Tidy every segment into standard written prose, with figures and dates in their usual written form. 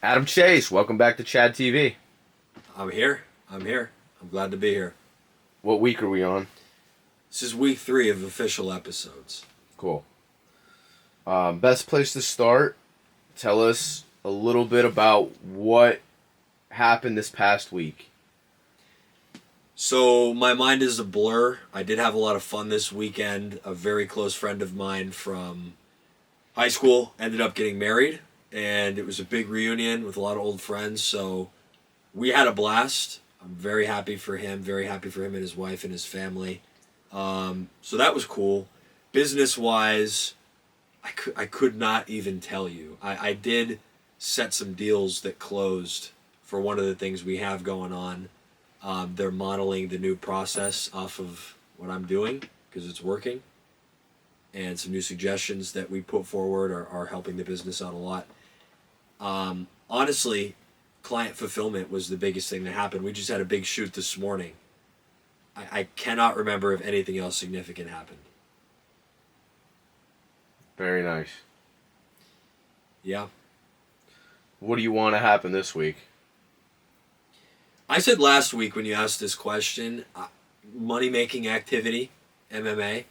Adam Chase, welcome back to Chad TV. I'm here. I'm glad to be here. What week are we on? This is week 3 of official episodes. Cool. Best place to start, tell us a little bit about what happened this past week. So my mind is a blur. I did have a lot of fun this weekend. A very close friend of mine from high school ended up getting married, and it was a big reunion with a lot of old friends, so we had a blast. I'm very happy for him and his wife and his family. So that was cool. Business-wise, I could not even tell you. I did set some deals that closed for one of the things we have going on. They're modeling the new process off of what I'm doing because it's working. And some new suggestions that we put forward are helping the business out a lot. Honestly, client fulfillment was the biggest thing that happened. We just had a big shoot this morning. I cannot remember if anything else significant happened. Very nice. Yeah. What do you want to happen this week? I said last week when you asked this question, money-making activity, MMA,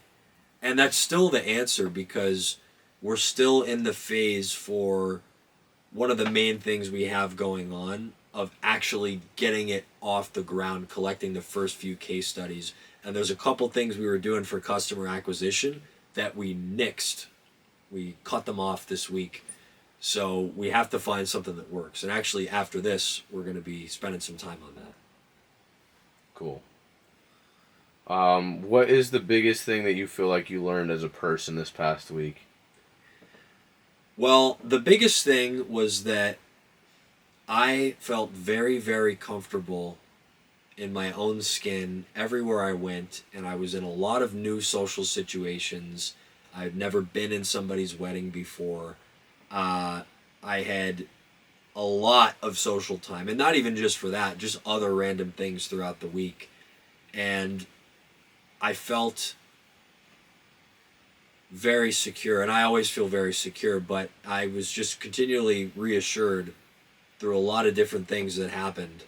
and that's still the answer because we're still in the phase for one of the main things we have going on of actually getting it off the ground, collecting the first few case studies. And there's a couple things we were doing for customer acquisition that we nixed. We cut them off this week. So we have to find something that works. And actually, after this, we're going to be spending some time on that. Cool. What is the biggest thing that you feel like you learned as a person this past week? Well, the biggest thing was that I felt very, very comfortable in my own skin everywhere I went, and I was in a lot of new social situations. I'd never been in somebody's wedding before. I had a lot of social time, and not even just for that, just other random things throughout the week. And I felt very secure, and I always feel very secure, but I was just continually reassured through a lot of different things that happened.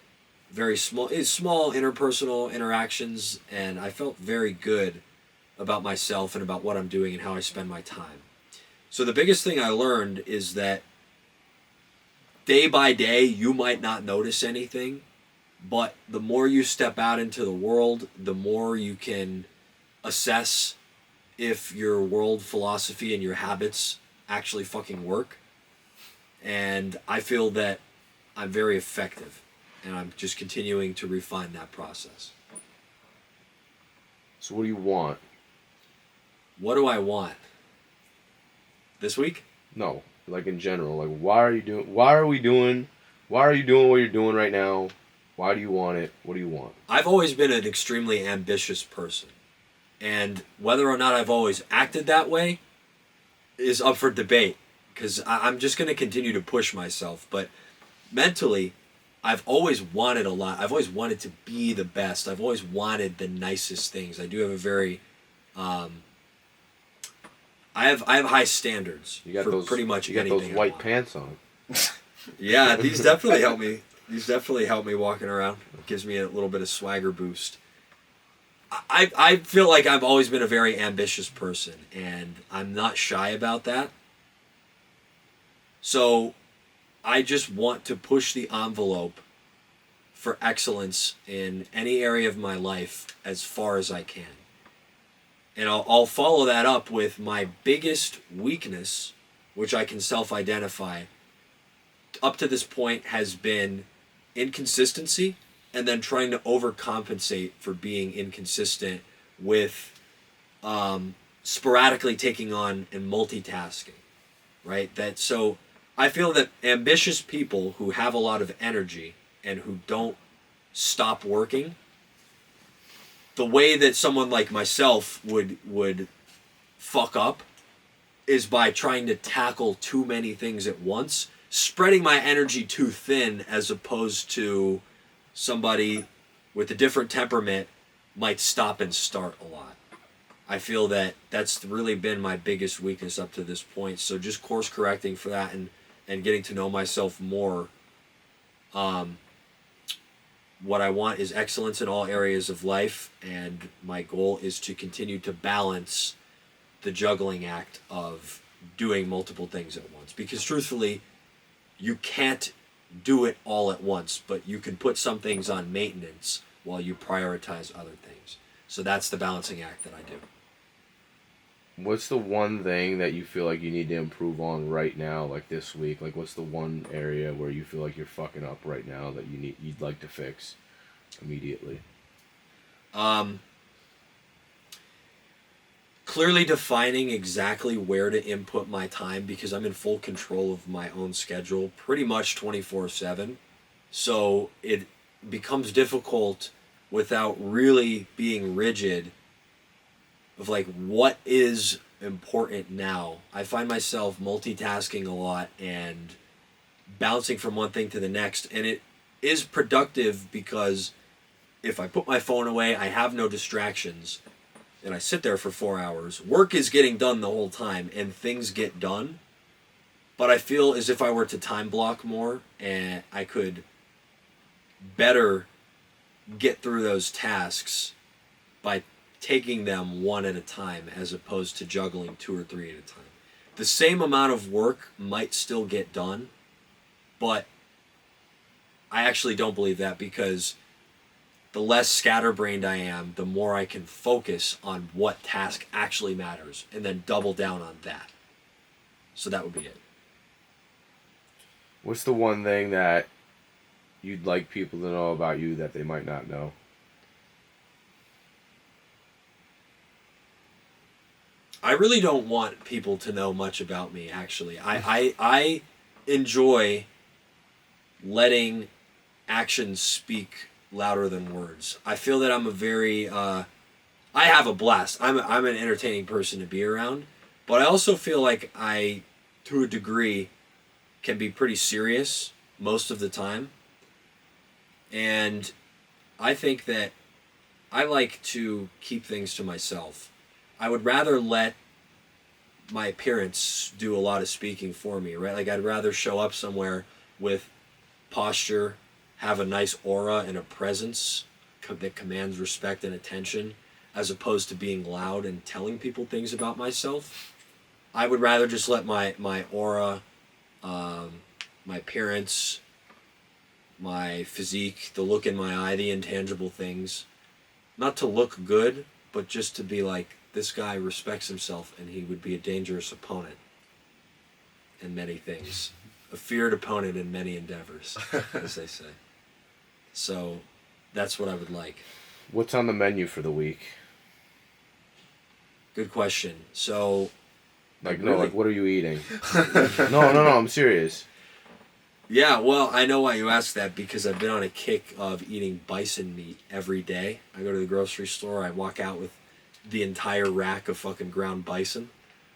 Very small interpersonal interactions, and I felt very good about myself and about what I'm doing and how I spend my time. So the biggest thing I learned is that day by day, you might not notice anything, but the more you step out into the world, the more you can assess if your world philosophy and your habits actually fucking work. And I feel that I'm very effective, and I'm just continuing to refine that process. So what do you want? What do I want? This week? No, like in general. Like why are you doing what you're doing right now? Why do you want it? What do you want? I've always been an extremely ambitious person. And whether or not I've always acted that way is up for debate. Because I'm just going to continue to push myself. But mentally, I've always wanted a lot. I've always wanted to be the best. I've always wanted the nicest things. I do have a very... I have high standards for pretty much anything. You got those white pants on. Yeah, these definitely help me. These definitely help me walking around. It gives me a little bit of swagger boost. I feel like I've always been a very ambitious person, and I'm not shy about that. So I just want to push the envelope for excellence in any area of my life as far as I can. And I'll follow that up with my biggest weakness, which I can self-identify, up to this point has been inconsistency, and then trying to overcompensate for being inconsistent with sporadically taking on and multitasking, right? So I feel that ambitious people who have a lot of energy and who don't stop working, the way that someone like myself would fuck up is by trying to tackle too many things at once, spreading my energy too thin, as opposed to somebody with a different temperament might stop and start a lot. I feel that that's really been my biggest weakness up to this point. So just course correcting for that and getting to know myself more What I want is excellence in all areas of life, and my goal is to continue to balance the juggling act of doing multiple things at once. Because truthfully, you can't do it all at once, but you can put some things on maintenance while you prioritize other things. So that's the balancing act that I do. What's the one thing that you feel like you need to improve on right now, like this week? Like, what's the one area where you feel like you're fucking up right now that you'd like to fix immediately? Clearly defining exactly where to input my time, because I'm in full control of my own schedule pretty much 24/7. So it becomes difficult without really being rigid of like what is important now. I find myself multitasking a lot and bouncing from one thing to the next, and it is productive because if I put my phone away, I have no distractions, and I sit there for 4 hours. Work is getting done the whole time, and things get done. But I feel as if I were to time block more, and I could better get through those tasks by taking them one at a time as opposed to juggling 2 or 3 at a time. The same amount of work might still get done, but I actually don't believe that, because the less scatterbrained I am, the more I can focus on what task actually matters and then double down on that. So that would be it. What's the one thing that you'd like people to know about you that they might not know? I really don't want people to know much about me, actually. I enjoy letting actions speak louder than words. I feel that I'm a very... I have a blast. I'm an entertaining person to be around, but I also feel like I, to a degree, can be pretty serious most of the time. And I think that I like to keep things to myself. I would rather let my appearance do a lot of speaking for me, right? Like, I'd rather show up somewhere with posture, have a nice aura and a presence that commands respect and attention, as opposed to being loud and telling people things about myself. I would rather just let my aura, my appearance, my physique, the look in my eye, the intangible things, not to look good, but just to be like, this guy respects himself and he would be a dangerous opponent in many things. A feared opponent in many endeavors, as they say. So that's what I would like. What's on the menu for the week? Good question. So... Like, no, like, what are you eating? No, I'm serious. Yeah, well, I know why you asked that, because I've been on a kick of eating bison meat every day. I go to the grocery store, I walk out with the entire rack of fucking ground bison.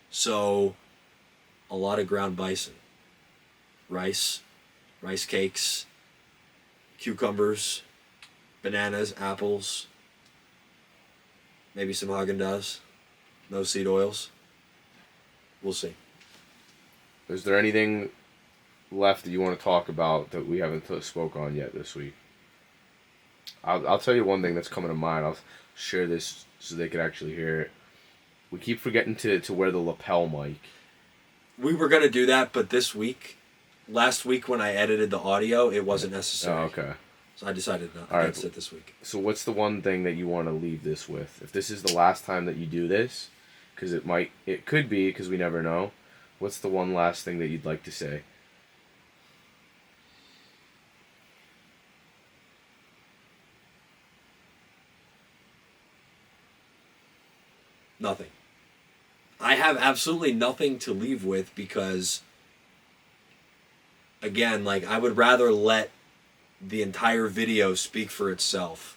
So, a lot of ground bison. Rice cakes, cucumbers, bananas, apples, maybe some Haagen-Dazs, no seed oils. We'll see. Is there anything left that you want to talk about that we haven't spoke on yet this week? I'll tell you one thing that's coming to mind. I'll share this so they can actually hear it. We keep forgetting to wear the lapel mic. We were going to do that, but last week when I edited the audio, it wasn't necessary. Oh, okay. So I decided not against it this week. So what's the one thing that you want to leave this with? If this is the last time that you do this, because it could be, because we never know. What's the one last thing that you'd like to say? Nothing. I have absolutely nothing to leave with, because, again, like, I would rather let the entire video speak for itself.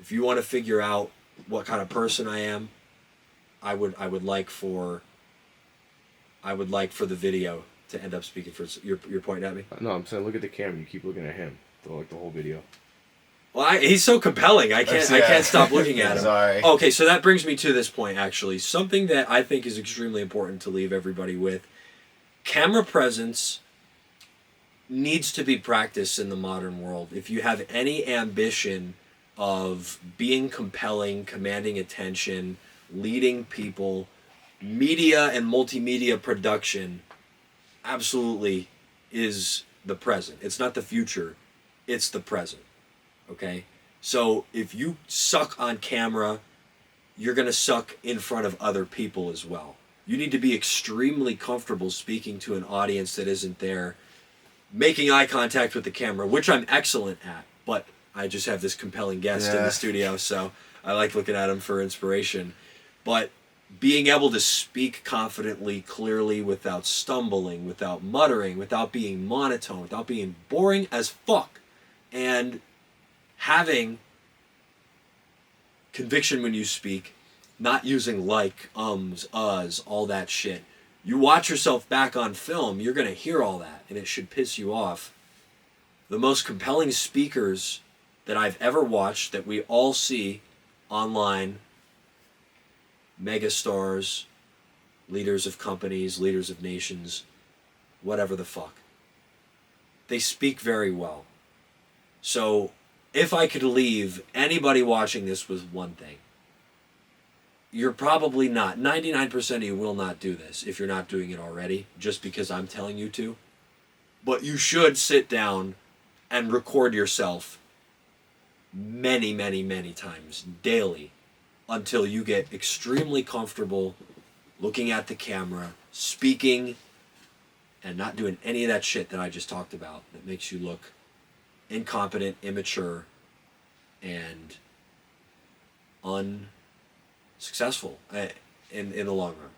If you want to figure out what kind of person I am, I would like for the video to end up speaking for itself. You're pointing at me? No, I'm saying look at the camera. You keep looking at him the whole video. Well, he's so compelling. I can't stop looking at him. Sorry. Okay, so that brings me to this point, actually. Something that I think is extremely important to leave everybody with. Camera presence needs to be practiced in the modern world. If you have any ambition of being compelling, commanding attention, leading people, media and multimedia production absolutely is the present. It's not the future, it's the present. Okay? So if you suck on camera, you're going to suck in front of other people as well. You need to be extremely comfortable speaking to an audience that isn't there, making eye contact with the camera, which I'm excellent at, but I just have this compelling guest in the studio, so I like looking at him for inspiration. But being able to speak confidently, clearly, without stumbling, without muttering, without being monotone, without being boring as fuck, and having conviction when you speak, not using like, ums, uhs, all that shit. You watch yourself back on film, you're going to hear all that, and it should piss you off. The most compelling speakers that I've ever watched, that we all see online, megastars, leaders of companies, leaders of nations, whatever the fuck. They speak very well. So, if I could leave anybody watching this with one thing, you're probably not. 99% of you will not do this if you're not doing it already, just because I'm telling you to. But you should sit down and record yourself many, many, many times daily until you get extremely comfortable looking at the camera, speaking, and not doing any of that shit that I just talked about that makes you look incompetent, immature, and unsuccessful in the long run.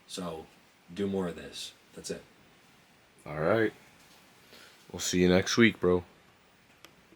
So, do more of this. That's it. All right. We'll see you next week, bro.